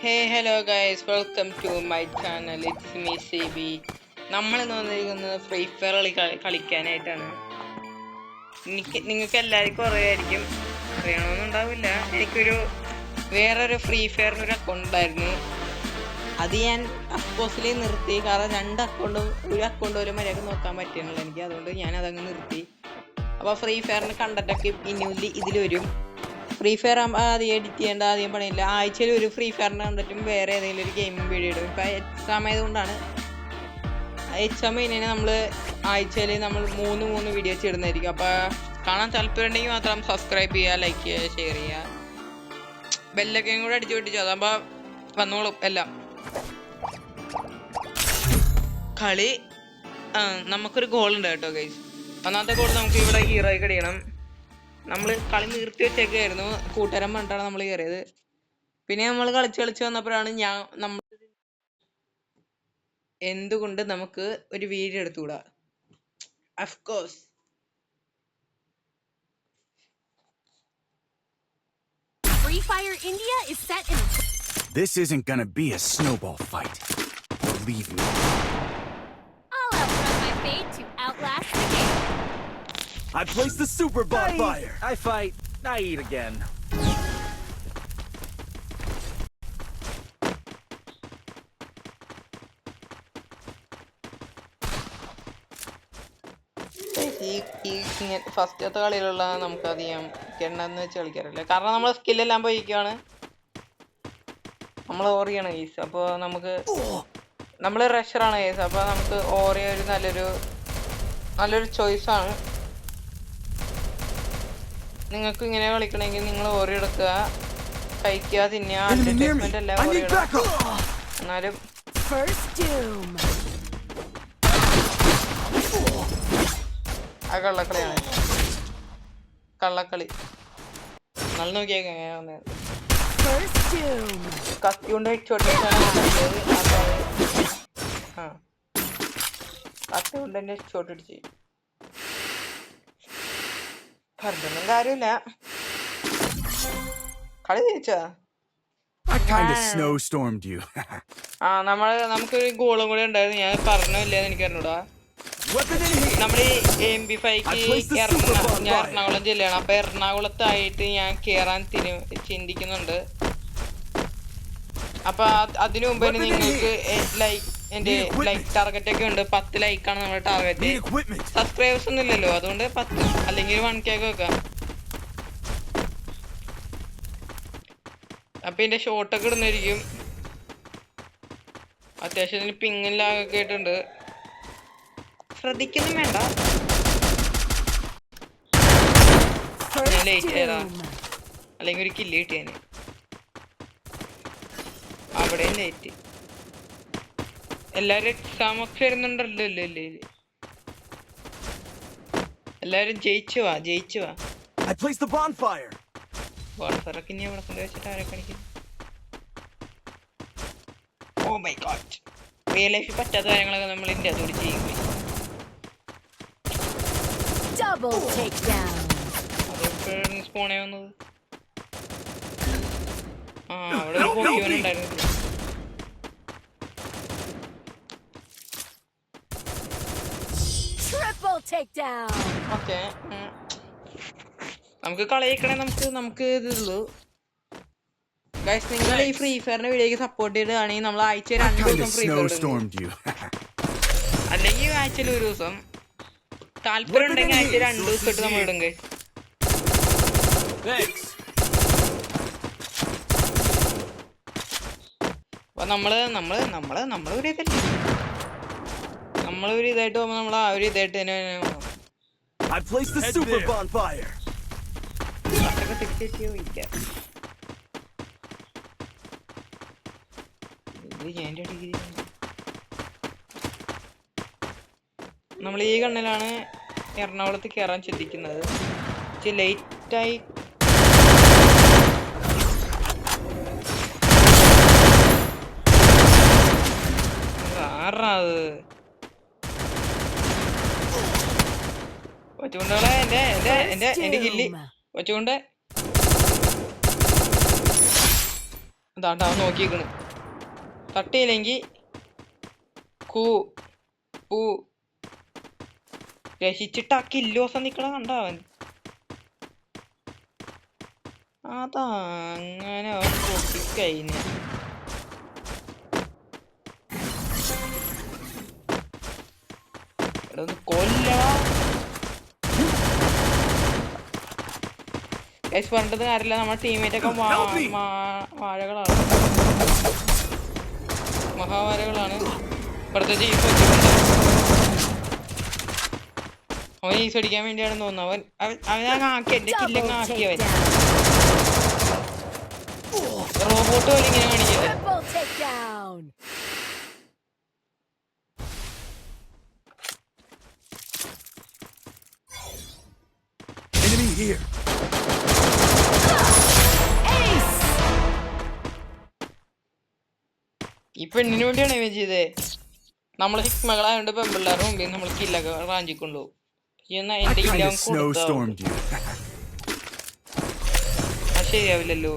Hey, hello guys, welcome to my channel. It's me CB. നമ്മൾ ഇന്ന് വന്നിരിക്കുന്നത് free fire കളിക്കാനായിട്ടാണ്. നിങ്ങൾക്ക് എല്ലാവർക്കും അറിയായിരിക്കും, അറിയണമെന്നുണ്ടാവില്ല. എനിക്കൊരു വേറൊരു ഫ്രീ ഫയറിന് ഒരു അക്കൗണ്ട് ഉണ്ടായിരുന്നു. അത് ഞാൻ അഫ്കോഴ്സിൽ നിർത്തി. കാരണം ഒരു അക്കൗണ്ട് പോലും മര്യാദ നോക്കാൻ പറ്റുന്നില്ല എനിക്ക്. അതുകൊണ്ട് ഞാൻ അതങ്ങ് നിർത്തി. അപ്പോൾ ഫ്രീ ഫയറിന് കണ്ടന്റൊക്കെ ഇനി ഇതിൽ വരും. ഫ്രീ ഫയർ ആദ്യം എഡിറ്റ് ചെയ്യേണ്ട ആദ്യം പണിയില്ല. ആഴ്ചയിൽ ഒരു ഫ്രീ ഫയറിന് കണ്ടിട്ടും വേറെ ഏതെങ്കിലും ഒരു ഗെയിമിംഗ് വീഡിയോ ഇടും. ഇപ്പം എക്സാം ആയതുകൊണ്ടാണ്. എക്സാം കഴിഞ്ഞാൽ നമ്മൾ ആഴ്ചയിൽ നമ്മൾ മൂന്ന് വീഡിയോ ഇടുന്നതായിരിക്കും. അപ്പോൾ കാണാൻ താല്പര്യം ഉണ്ടെങ്കിൽ മാത്രം സബ്സ്ക്രൈബ് ചെയ്യുക, ലൈക്ക് ചെയ്യുക, ഷെയർ ചെയ്യുക, ബെല്ലൊക്കെയും കൂടെ അടിച്ചു പൊട്ടിച്ചു. അതാകുമ്പോൾ വന്നോളും എല്ലാം. കളി നമുക്കൊരു ഗോൾ ഉണ്ട് കേട്ടോ ഗൈസ്. ഒന്നാമത്തെ ഗോൾ നമുക്ക് ഇവിടെ ഹീറോയ്ക്ക് അടിക്കണം. നമ്മൾ കളി നിർത്തി വെച്ചേക്കായിരുന്നു. കൂട്ടുകാരൻ പറഞ്ഞിട്ടാണ് നമ്മൾ കയറിയത്. പിന്നെ നമ്മൾ കളിച്ച് വന്നപ്പോഴാണ് നമ്മൾ എന്തുകൊണ്ട് നമുക്ക് ഒരു വീഡിയോ എടുത്തുകൂടാ. Of course Free Fire India is set in. This isn't gonna be a snowball fight. Believe me. I'll outrun my fate to outlast the game. I placed the super bonfire. I fight. I eat again. ഫസ്റ്റത്തെ കളിയിലുള്ള നമുക്കധികം എണ്ണെന്ന് വെച്ച് കളിക്കാറില്ല. കാരണം നമ്മളെ സ്കില്ലെല്ലാം പോയിക്കാണ്. നമ്മൾ ഓറിയാണ് case. അപ്പോൾ നമ്മൾ റഷറാണ് case. അപ്പോൾ നമുക്ക് ഓറിയ ഒരു നല്ലൊരു ചോയ്സാണ്. നിങ്ങൾക്ക് ഇങ്ങനെ കളിക്കണമെങ്കിൽ നിങ്ങൾ ഓറി എടുക്കുക, കഴിക്കുക, തിന്നുക. അഡ്വർടൈസ്മെന്റ് എല്ലാം ഓറി എടുക്കുക. എന്നാലും ആ കള്ളക്കളി നല്ല നോക്കിയേക്കാം. കത്തി കൊണ്ട് കത്തി കൊണ്ട് തന്നെ ചോട്ടടിച്ച് പറഞ്ഞൊന്നും കാര്യമില്ല. കളി ജയിച്ചാ നമുക്കൊരു ഗോളും കൂടെ ഉണ്ടായിരുന്നു. ഞാൻ പറഞ്ഞില്ലെന്ന് എനിക്ക് അറിഞ്ഞൂടാ. നമ്മുടെ MP5 ഞാൻ എറണാകുളം ജില്ലയാണ്. അപ്പൊ എറണാകുളത്തായിട്ട് ഞാൻ കേറാൻ ചിന്തിക്കുന്നുണ്ട്. അപ്പൊ അതിനു മുമ്പ് തന്നെ നിങ്ങൾക്ക് എന്റെ ലൈക്ക് ടാർഗറ്റ് ഒക്കെ ഉണ്ട്. 10 ലൈക്കാണ് നമ്മുടെ ടാർഗറ്റ്. സബ്സ്ക്രൈബേഴ്സ് ഒന്നും ഇല്ലല്ലോ, അതുകൊണ്ട് 10 അല്ലെങ്കിൽ 1K വെക്കാം. അപ്പൊ എന്റെ ഷോട്ടൊക്കെ ഇടുന്നായിരിക്കും. അത്യാവശ്യം പിങ്ങും ലാഗൊക്കെ ആയിട്ടുണ്ട്. ശ്രദ്ധിക്കൊന്നും വേണ്ട. ഞാൻ ലേറ്റ് ആയതാ, അല്ലെങ്കിൽ ഒരു കില്ല് കിട്ടിയാന്. അവിടെയും ലേറ്റ്. എല്ലാരും എക്സാം ഒക്കെ വരുന്നുണ്ടല്ലോ. എല്ലാരും ജയിച്ചു വാ. ബോൺഫയറൊക്കെ ഇനി അവിടെ കൊണ്ട് വെച്ചിട്ട് ആരെ കാണിക്കും. ഓ മൈ ഗോഡ്, റിയൽ ലൈഫിൽ പറ്റാത്ത കാര്യങ്ങളൊക്കെ നമ്മൾ ഇന്ത്യ അതോട് ചെയ്യും. അതെപ്പോഴാണ് സ്പോണേ വന്നത്? അവിടെ ഒരു പൊക്കിയോനുണ്ടായിരുന്നു. ഓക്കെ, നമുക്ക് കളിക്കണേ. നമുക്ക് ഇതുള്ളൂ ഗൈസ്. നിങ്ങൾ ഈ ഫ്രീ ഫയറിന്റെ വീഡിയോക്ക് സപ്പോർട്ട് ചെയ്തിട്ടാണെങ്കിൽ നമ്മൾ ആഴ്ച 2 ദിവസം ഫ്രീ ഫയർ, അല്ലെങ്കിൽ ആഴ്ചയിൽ 1 ദിവസം. താല്പര്യം ഉണ്ടെങ്കിൽ ആഴ്ച 2 ദിവസം ഇട്ട് നമ്മൾ ഇടും ഗൈസ്. അപ്പൊ നമ്മളൊരു ഇതായിട്ട് പോകുമ്പോ നമ്മൾ ആ ഒരു ഇതായിട്ട് തന്നെ നമ്മൾ ഈ കണ്ണിലാണ് എറണാകുളത്ത് കയറാൻ ചിന്തിക്കുന്നത്. ലേറ്റായി ആറാത് കൊച്ചുകൊണ്ടോളെ എന്റെ കില്ലി കൊച്ചുകൊണ്ട് ഇതാട്ടാ നോക്കിക്കണ്. തട്ടിയില്ലെങ്കിൽ കൂ പൂ രസിച്ചിട്ട് ആ കില്ലോസം നിക്കണ കണ്ടവൻ. അതാ അങ്ങനെ അവൻ പൊട്ടിക്കഴിഞ്ഞ. ഇവിടെ ഒന്ന് കൊല്ല പറഞ്ഞിട്ട് കാര്യമില്ല. നമ്മുടെ ടീമേറ്റ് ഒക്കെ വാഴകളാണ്, മഹാവാഴകളാണ്. പ്രത്യേകിച്ച് ഈ അവൻ ഈസ് അടിക്കാൻ വേണ്ടിയാണെന്ന് തോന്നുന്നു. അവൻ ആക്കി എന്റെ കില്ലങ്ങ് ആക്കിയവൻ. റോബോട്ട് പോലെ ഇങ്ങനെ കാണിക്കല്ലേ. Enemy here. ഈ പെണ്ണിന് വേണ്ടിയാണ് ഇവൻ ചെയ്തേ. നമ്മള് മകളായോണ്ട് പെൺപിള്ളേരുടെ മുമ്പിൽ നമ്മൾ കില്ലൊക്കെ റാഞ്ചിക്കൊണ്ടു. എന്നാ I എന്റെ kind കില്ല of snowstormed you. ശരിയാവില്ലല്ലോ.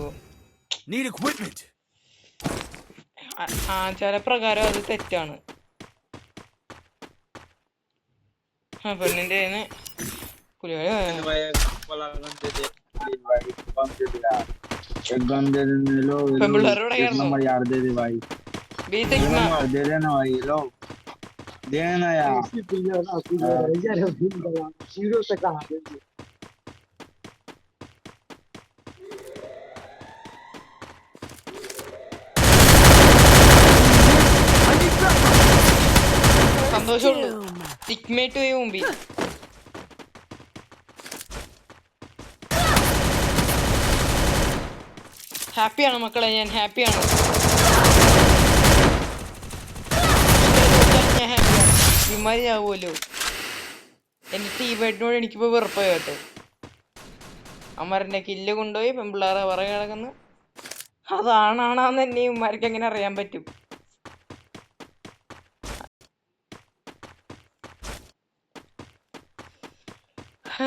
Need equipment. ആചാരപ്രകാരം അത് തെറ്റാണ്. പെണ്ണിന്റെ പെൺപിള്ളേരോടെ സന്തോഷമുള്ളൂ. സിഗ്മേറ്റ് പോയി മുമ്പിൽ. ഹാപ്പിയാണ് മക്കളെ, ഞാൻ ഹാപ്പിയാണ്. ഞാൻ ഹാപ്പിയാണ്. ഇമാരി ആവുമല്ലോ. എന്റെ ടീമേറ്റിനോട് എനിക്കിപ്പോ വെറുപ്പായി കേട്ടോ. അമ്മമാരെന്റെ കില്ല് കൊണ്ടുപോയി പെൺപിള്ളേരെ പുറകെ കിടക്കുന്നു. അതാണാണെന്ന് തന്നെ ഇമാർക്ക് എങ്ങനെ അറിയാൻ പറ്റും?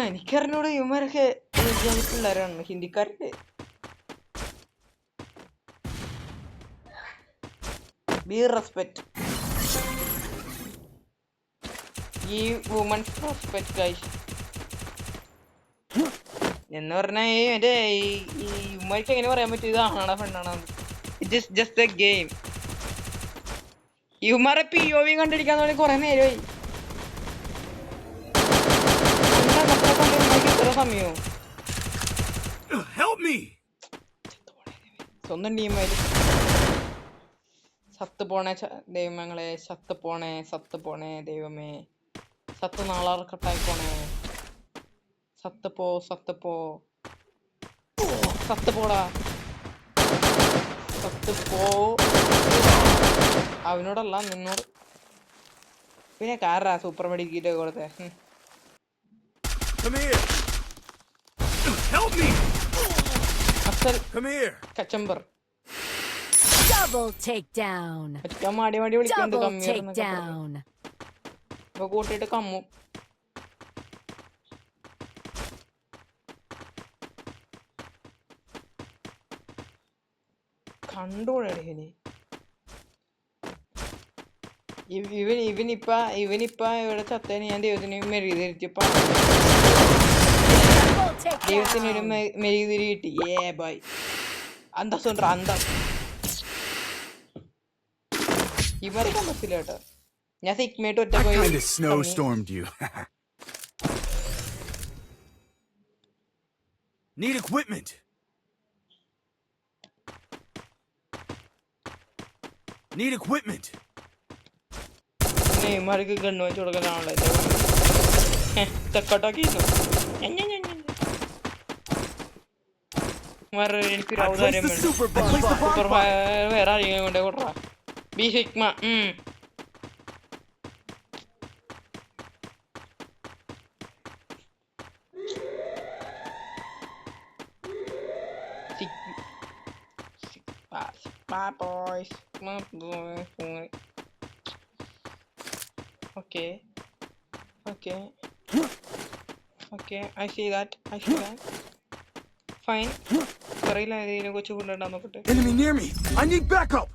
എനിക്കറിഞ്ഞൂടെ ഇവന്മാരൊക്കെ പിള്ളേരാണ്, ഹിന്ദിക്കാരല്ലേ. ബി റെസ്പെക്ട്, ഈ വുമൻസ് റെസ്പെക്ട് ഗൈസ് എന്ന് പറഞ്ഞാൽ മറ്റേ ഈ ഇവന്മാർക്ക് എങ്ങനെ പറയാൻ പറ്റും ഇത് ആണാണോ പെണ്ണാണോ? It is just a game. ഇവന്മാരെ POV കണ്ടിരിക്കാന്ന് പറഞ്ഞാൽ കുറെ നേരമായി. സമയോ സ്വന്തം ടീമായിട്ട് സത്ത് പോണേ ദൈവങ്ങളെ, സത്ത് പോണേ, സത്ത് പോണേ ദൈവമേ, സത്ത് നാളാറ് കട്ടായി പോണേ, സത്ത് പോ, സത്ത് പോ, സത്ത് പോടാ, സത്ത് പോ. അവനോടല്ല നിന്നോട്. പിന്നെ കാറാ സൂപ്പർ മെഡിക്കറ്റ് കൊടുത്തേ. Come here. Help me. Come here. Kachambur. Double takedown. Double takedown. കൂട്ടിട്ട് കമ്മു. കണ്ടോളെ ഇവനിപ്പ ഇവിടെ ചത്തേനെ ഞാൻ ദൈവത്തിന് മെഴുകുതിരിച്ചപ്പോ ദൈവത്തിനൊരു മെഴുകുതിരി കിട്ടി. ബോയ് അന്തസ്സുണ്ട്, അന്തസ്. ഇവരൊക്കെ അന്തസ്സില്ല കേട്ടോ. ഞാൻ സിഗ്മേറ്റ് ഒറ്റ പോയി. Need equipment. Need equipment. ഇമാർക്ക് ഗണ്ണ് വെച്ച് കൊടുക്കലാണല്ലോ തെക്കോട്ടൊക്കെ എനിക്കൊരു ഔദാര്യം വേണ്ട. സൂപ്പർ വേറെ ആരെങ്കിലും കൊണ്ടേ കൊടുറാ. Be sigma. boys. Okay. I see that. Fine. അറിയില്ല ഇതിനെ കൊച്ചു കൊണ്ടുണ്ടാ നോക്കട്ടെ. Enemy near me. I need backup.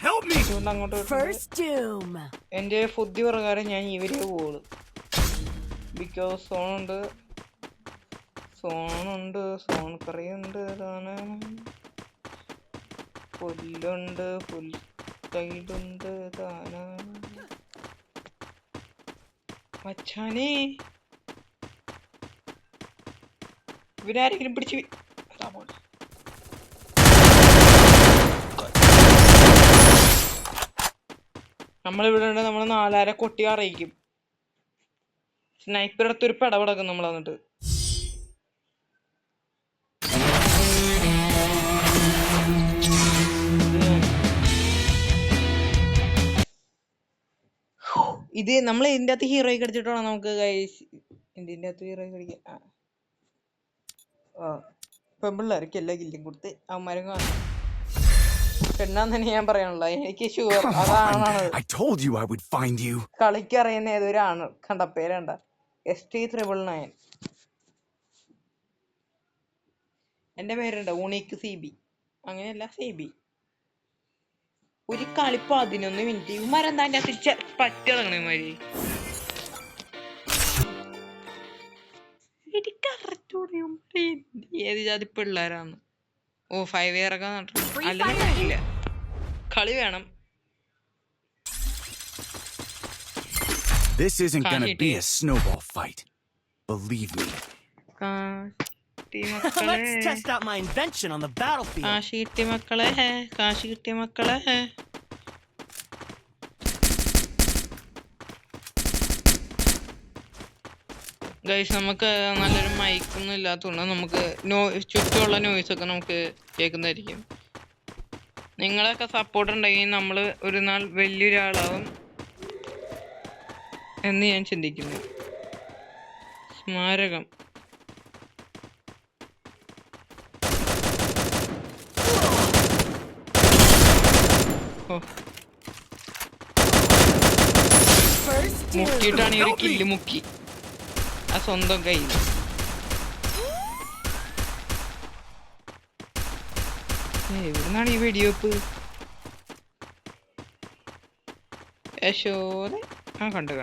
Help me. അതുകൊണ്ട് അങ്ങോട്ട് വിട്ടിട്ട് First doom. എൻ്റെ ബുദ്ധി പ്രകാരം ഞാൻ ഇവരെ പോകുള്ളൂ. ബിക്കോസ് സോണുണ്ട് സോൺ കറിയുണ്ട്, പുല്ലുണ്ട്, പുൽക്കൈടുണ്ട്, മച്ചാനേ ഇവരാരെങ്കിലും പിടിച്ച് നമ്മളിവിടെ ഉണ്ട്. നമ്മൾ 4 കൊട്ടി അറിയിക്കും. സ്നൈപ്പർ എടുത്തൊരു പടപടക്കും നമ്മൾ വന്നിട്ട്. ഇത് നമ്മൾ ഇതിൻ്റെ അകത്ത് ഹീറോയെ കടിച്ചിട്ടാണോ നമുക്ക് ഇതിൻ്റെ അകത്ത് ഹീറോയെ കടിക്കാൻ? പെമ്പിള്ളേർക്ക് എല്ലാ കില്ലും കൊടുത്ത് അവന്മാരും കാണും. പെണ്ണാന്ന് തന്നെ ഞാൻ പറയാനുള്ള. എനിക്ക് ഷുവർ അതാണ്. കളിക്കറിയുന്ന ഏതൊരാണ് കണ്ട പേരണ്ട. ST999. എന്റെ പേരുണ്ട് ഊണിക്ക് CB. അങ്ങനെയല്ല CB. ഒരു കളി 11 മിനിറ്റ്. ഇവന്മാരെന്താ എൻ്റെ അകത്ത് പറ്റിറങ്ങണ ഇവന്മാര്. ഏത് ജാതി പിള്ളേരാന്ന്. 5 ഇറക്കാൻ അല്ല കളി വേണം. This isn't gonna be a snowball fight. Believe me. Let's test out my invention on the battlefield. Kashi കിട്ടിയ മക്കളെ. ഗൈസ് നമുക്ക് നല്ലൊരു മൈക്കൊന്നും ഇല്ലാത്തതുകൊണ്ട് നമുക്ക് ചുറ്റുമുള്ള നോയ്സ് ഒക്കെ നമുക്ക് കേൾക്കുന്നതായിരിക്കും. നിങ്ങളൊക്കെ സപ്പോർട്ട് ഉണ്ടെങ്കിൽ നമ്മൾ ഒരു നാൾ വലിയൊരാളാവും എന്ന് ഞാൻ ചിന്തിക്കുന്നു. സ്മാരകം. മുക്കിയിട്ടാണ് ഈ ഒരു കില്ല് മുക്കി ആ സ്വന്തം കയ്യിൽ. എവിടുന്നാണ് ഈ വെടിവെപ്പ്? യശോദ. കണ്ട്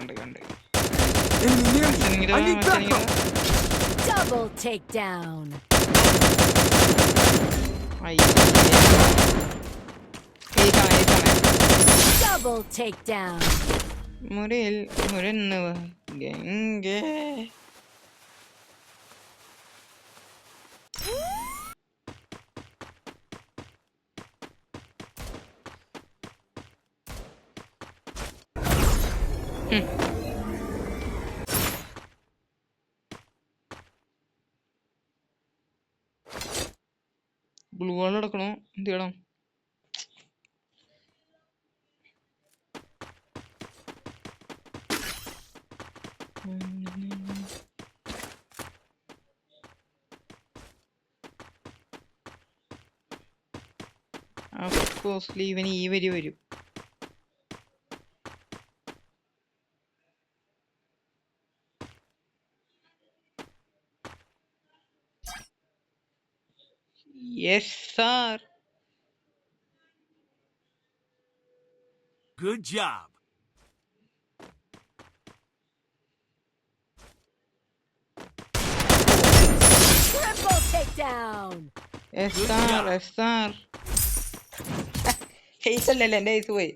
Double takedown. Double takedown. മുരന്നുവ ഗംഗേ. ബ്ലൂ വാൾ എടുക്കണോ? എന്ത് ചെയ്യണം? അഫ്കോഴ്സ്ലി ഇവന് ഈ വരും. Yes sir. Good job. Triple takedown. SR. ഹെയ്സ് അല്ലല്ലോ എൻ്റെ ഹെയ്സ് പോയി.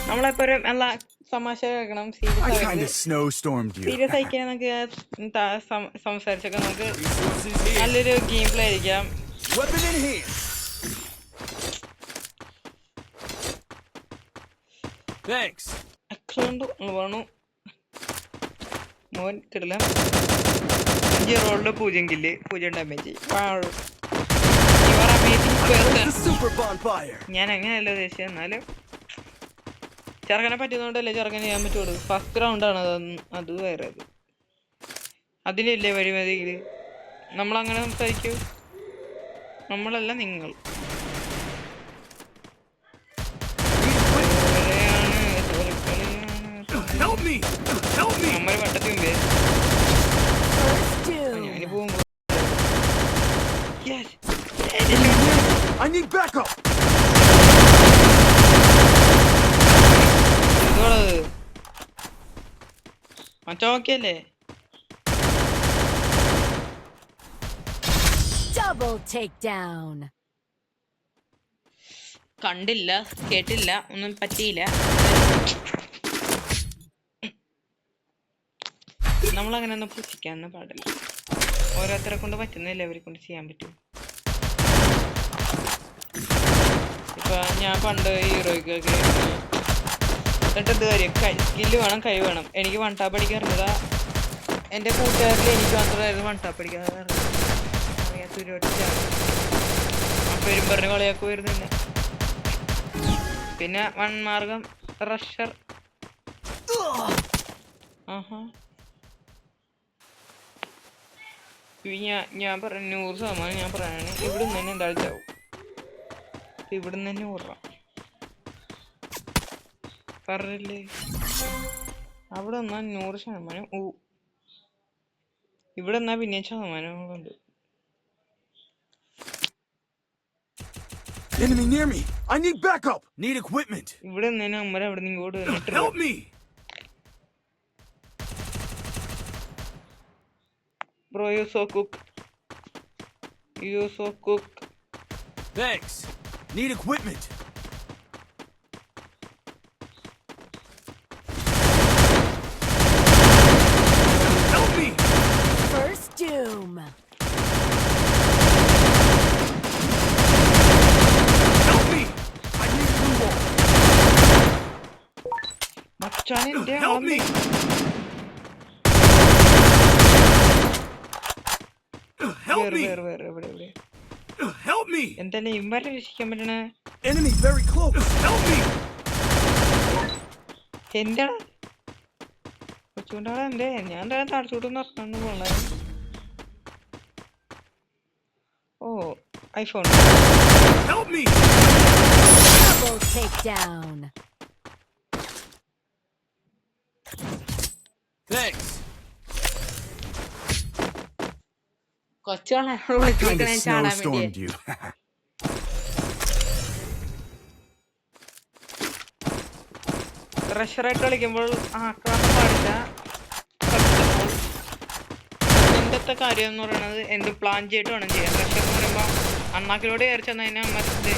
നമ്മളിപ്പോ ഒരു നല്ല തമാശ കേൾക്കണം. സീരിയസ് ആയിക്കാൻ നമുക്ക് സംസാരിച്ചൊക്കെ നമുക്ക് നല്ലൊരു ഗെയിം പ്ലേ ആയിരിക്കാം. വേണു മോൻ കിടില 5 റോളില് 0 കില്ല് 0 ഡാമേജ്. ഞാൻ അങ്ങനെയല്ല ഉദ്ദേശിച്ചത്. എന്നാലും ചെറുക്കനെ പറ്റുന്നോണ്ടല്ലേ ചെറുക്കനെ ചെയ്യാൻ പറ്റുള്ളൂ. ഫസ്റ്റ് റൗണ്ടാണ് അത് വേറെ. അതിലില്ലേ വഴിമതിയിൽ നമ്മളങ്ങനെ സംസാരിക്കൂ. നമ്മളല്ല നിങ്ങൾ. നമ്മൾ വട്ടത്തി മുമ്പേ ഞാന് പോകുമ്പോ I need backup. എന്തുവാണത്? മച്ചാ ഓക്കെയല്ലേ? Double takedown. കണ്ടില്ല, കേട്ടില്ല, ഒന്നും പറ്റിയില്ല. നമ്മളങ്ങനെ ഒന്നും പുച്ഛിക്കാനൊന്നും പാടില്ല. ഓരോരുത്തരെ കൊണ്ട് പറ്റുന്നില്ല അവരെ കൊണ്ട് ചെയ്യാൻ പറ്റും. ഇപ്പൊ ഞാൻ പണ്ട് ഹീറോയ്ക്കൊക്കെ എന്നിട്ട് എന്ത് കാര്യം, സ്കില്ല് വേണം, കഴിവ് വേണം. എനിക്ക് വൺ ടാപ്പ് അടിക്കാൻ അറിഞ്ഞതാ. എൻ്റെ കൂട്ടുകാരിൽ എനിക്ക് മാത്രമായിരുന്നു വൺ ടാപ്പ് അടിക്കാൻ അറിയാത്തൊരു പേരും പറഞ്ഞ് കളിയാക്കി വരുന്നില്ല. പിന്നെ വൺ മാർഗം റഷർ. ആഹാ, ഞാൻ പറഞ്ഞു 100% ഞാൻ പറയാണ്, ഇവിടുന്ന് തന്നെ എന്തായാലും ചാവും. ഇവിടുന്ന് തന്നെ ഓടാം പറഞ്ഞില്ലേ. അവിടെ നിന്നാ 100%. ഇവിടെ നിന്നാ പിന്നെ ശതമാനങ്ങളുണ്ട്. Enemy near me. I need backup. Need equipment. ഇവിടെ നിന്ന് അമ്മ അവിടെ നിന്ന് ഇങ്ങോട്ട് വന്നിട്ട് Help me. Bro, you so cook. You so cook. Thanks. Need equipment. Help me. First doom. Help me. I need blue wall. മച്ചാനെ എന്റെ Help me. Help me. വേറെ Help me. എന്തായാലും ഇവരെ രക്ഷിക്കാൻ പറ്റണേ. Enemy very close. Help me. എന്താ കൊച്ചുകൊണ്ടാണ് എന്തേ? ഞാൻ എന്തായാലും താഴ്ചോട്ട് നടന്നു പോണേ. ഓ, iPhone. Help me. Double takedown. Thanks. കൊച്ചുകളെ Kind of ചാടാൻ snowstormed വേണ്ടി. you. റഷറായിട്ട് കളിക്കുമ്പോൾ ആക്രമണം പാടില്ല. എന്തൊക്കെ കാര്യം എന്ന് പറയുന്നത് എന്ത് പ്ലാൻ ചെയ്തിട്ട് വേണം ചെയ്യാൻ. റഷർ എന്ന് പറയുമ്പോൾ അണ്ണാക്കിലൂടെ കയറി ചെന്നതിന് അമ്മത്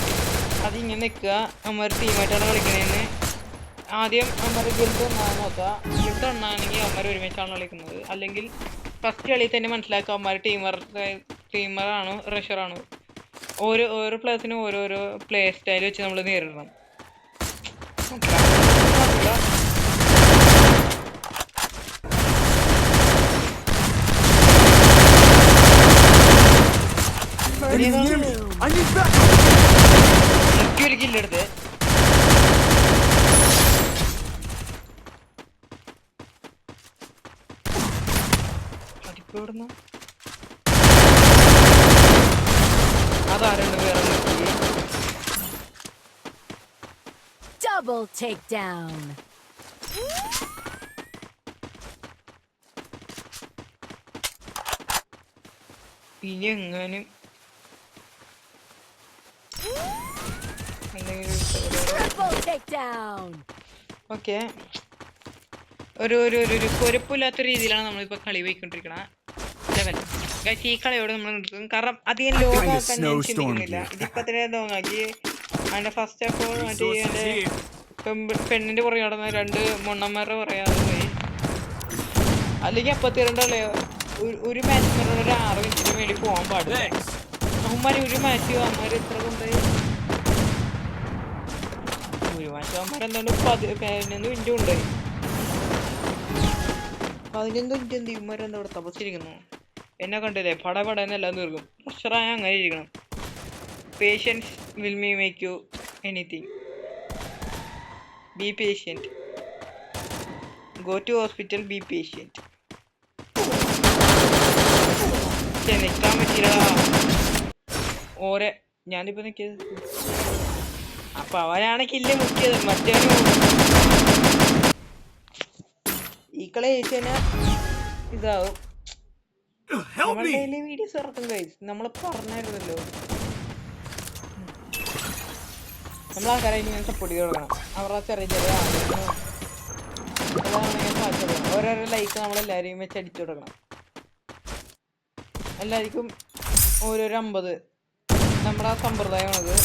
അതിങ്ങനെ നിൽക്കുക. അമ്മ ടീമായിട്ടാണ് കളിക്കുന്നതെന്ന് ആദ്യം അമ്മ ഗിൽഡ് ഒന്നാണ് നോക്കുക. ഗിൽഡ് ഒന്നാണെങ്കിൽ അമ്മ ഒരുമിച്ചാണ് കളിക്കുന്നത്. അല്ലെങ്കിൽ ഫസ്റ്റ് കളിയിൽ തന്നെ മനസ്സിലാക്കുക അമ്മ ടീമറാണോ റഷറാണോ. ഓരോ പ്ലേയേഴ്സിനും ഓരോരോ പ്ലേ സ്റ്റൈൽ വെച്ച് നമ്മൾ നേരിടണം. Enemy near me. I need backup. ഒരു കില്ലെടുത്ത് അടിപ്പോടുന്നു. അതാരുണ്ട് വേറെ Double takedown. ഇനി എങ്ങാനും Triple takedown. ഓക്കെ, ഒരു കൊരുപ്പില്ലാത്ത രീതിയിലാണ് നമ്മളിപ്പോ കളി പോയിക്കൊണ്ടിരിക്കണ ലെവൽ. ഈ കളിയോട് നമ്മൾ നിർത്തും. കാരണം അധികം ലോകാക്കാൻ ഞാൻ ചിന്തിക്കുന്നില്ല. ഇതിപ്പോ തന്നെ ലോങ്ങാക്കി അതിന്റെ ഫസ്റ്റ് അപ്പോൾ മറ്റേ പെണ്ണിന്റെ പുറകെ നടന്ന 2 മൊണ്ണന്മാരുടെ പറയാതെ പോയി. അല്ലെങ്കിൽ 42 ഒരു മാച്ച് ഒരു 6 മിനിറ്റിന് വേണ്ടി പോകാൻ പാടില്ല. അവന്മാര് ഒരു മാച്ച് അവന്മാര് ഇത്ര കൊണ്ടുപോയി ഒരു മാച്ച് അവന്മാരെന്താണ് 11 മിനിറ്റ് കൊണ്ടുപോയി. 11 മിനിറ്റ് എന്ത് ഇവന്മാരെന്താ ഇവിടെ തപസ്സിരിക്കുന്നു. എന്നെ കണ്ടില്ലേ പടപടന്ന് എല്ലാം തീർക്കും. പ്രഷറായ അങ്ങനെ ഇരിക്കണം. Patience will make you anything. Be patient. Go to hospital, be patient. നിൽക്കാൻ പറ്റില്ല ഓരെ. ഞാനിപ്പോ നിൽക്കിയത് അപ്പൊ അവനാണ് കില്ല് മുക്കിയത്. മറ്റേ ഈ കളി ജയിച്ചു കഴിഞ്ഞാൽ ഇതാവും. നമ്മൾ ഡെയിലി വീഡിയോസ് ഇറക്കും ഗൈസ്. നമ്മൾ പറഞ്ഞായിരുന്നല്ലോ നമ്മൾ ആൾക്കാരെ ഇങ്ങനെ സപ്പോർട്ട് ചെയ്ത് കൊടുക്കണം. അവരുടെ ചെറിയ ചെറിയ ആഗ്രഹങ്ങളും അതാണ് ഇങ്ങനെ സാധിച്ചു കൊടുക്കണം. ഓരോരോ ലൈക്ക് നമ്മളെല്ലാവരെയും വെച്ച് അടിച്ചു കൊടുക്കണം. എല്ലാവർക്കും ഓരോരോ 50 നമ്മുടെ സമ്പ്രദായമാണത്.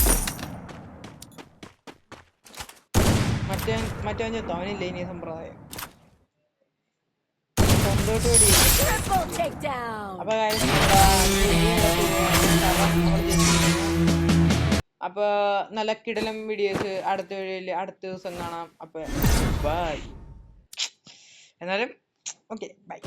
മറ്റവൻ ചെത്തോ, അവനില്ല ഇനി സമ്പ്രദായം. സ്വന്തമായിട്ട് വെടി. Triple takedown. അപ്പൊ അപ്പൊ നല്ല കിടലം വീഡിയോസ് അടുത്ത ദിവസം കാണാം. അപ്പൊ ബൈ. എന്നാലും ഓക്കെ ബൈ.